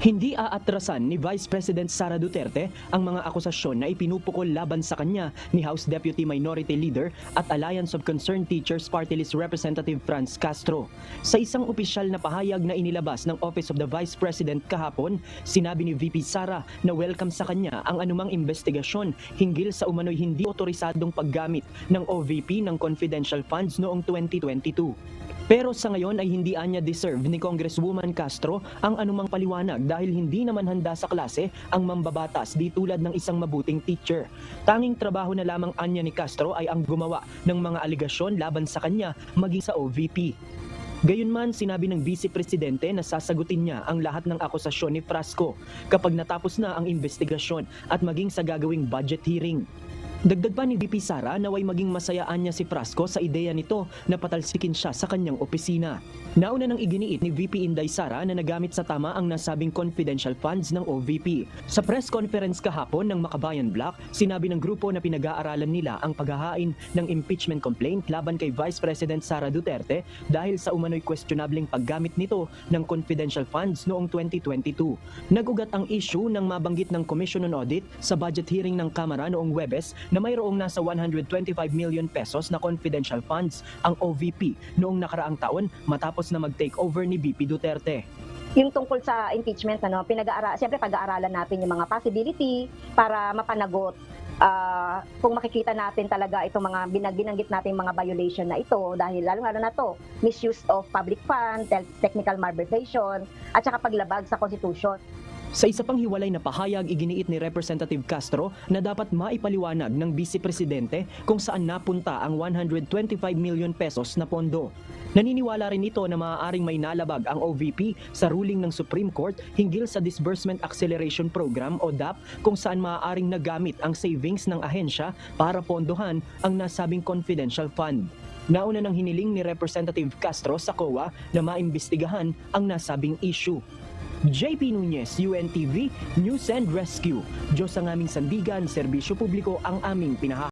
Hindi aatrasan ni Vice President Sara Duterte ang mga akusasyon na ipinupukol laban sa kanya ni House Deputy Minority Leader at Alliance of Concerned Teachers Party List Representative Franz Castro. Sa isang opisyal na pahayag na inilabas ng Office of the Vice President kahapon, sinabi ni VP Sara na welcome sa kanya ang anumang investigasyon hinggil sa umano'y hindi otorisadong paggamit ng OVP ng confidential funds noong 2022. Pero sa ngayon ay hindi anya deserve ni Congresswoman Castro ang anumang paliwanag dahil hindi naman handa sa klase ang mambabatas di tulad ng isang mabuting teacher. Tanging trabaho na lamang anya ni Castro ay ang gumawa ng mga aligasyon laban sa kanya maging sa OVP. Gayunman, sinabi ng Vice Presidente na sasagutin niya ang lahat ng akusasyon ni Frasco kapag natapos na ang investigasyon at maging sa gagawing budget hearing. Dagdag pa ni VP Sara naway maging masayaan niya si Frasco sa ideya nito na patalsikin siya sa kanyang opisina. Nauna nang iginiit ni VP Inday Sara na nagamit sa tama ang nasabing confidential funds ng OVP. Sa press conference kahapon ng Makabayan Block, sinabi ng grupo na pinag-aaralan nila ang paghahain ng impeachment complaint laban kay Vice President Sara Duterte dahil sa umano'y questionableng paggamit nito ng confidential funds noong 2022. Nagugat ang issue ng mabanggit ng Commission on Audit sa budget hearing ng Kamara noong Huwebes na mayroong nasa 125 million pesos na confidential funds ang OVP noong nakaraang taon matapos na mag-take over ni VP Duterte. Yung tungkol sa impeachment, siyempre pag-aaralan natin yung mga possibility para mapanagot kung makikita natin talaga itong mga binanggit nating mga violation na ito dahil lalo na to, misuse of public funds, technical malversation at saka paglabag sa Constitution. Sa isa pang hiwalay na pahayag, iginiit ni Representative Castro na dapat maipaliwanag ng Vice Presidente kung saan napunta ang 125 million pesos na pondo. Naniniwala rin ito na maaaring may nalabag ang OVP sa ruling ng Supreme Court hinggil sa Disbursement Acceleration Program o DAP kung saan maaaring nagamit ang savings ng ahensya para pondohan ang nasabing confidential fund. Nauna nang hiniling ni Representative Castro sa COA na maimbestigahan ang nasabing issue. JP Nunez, UNTV, News and Rescue. Diyos ang aming sandigan, serbisyo publiko ang aming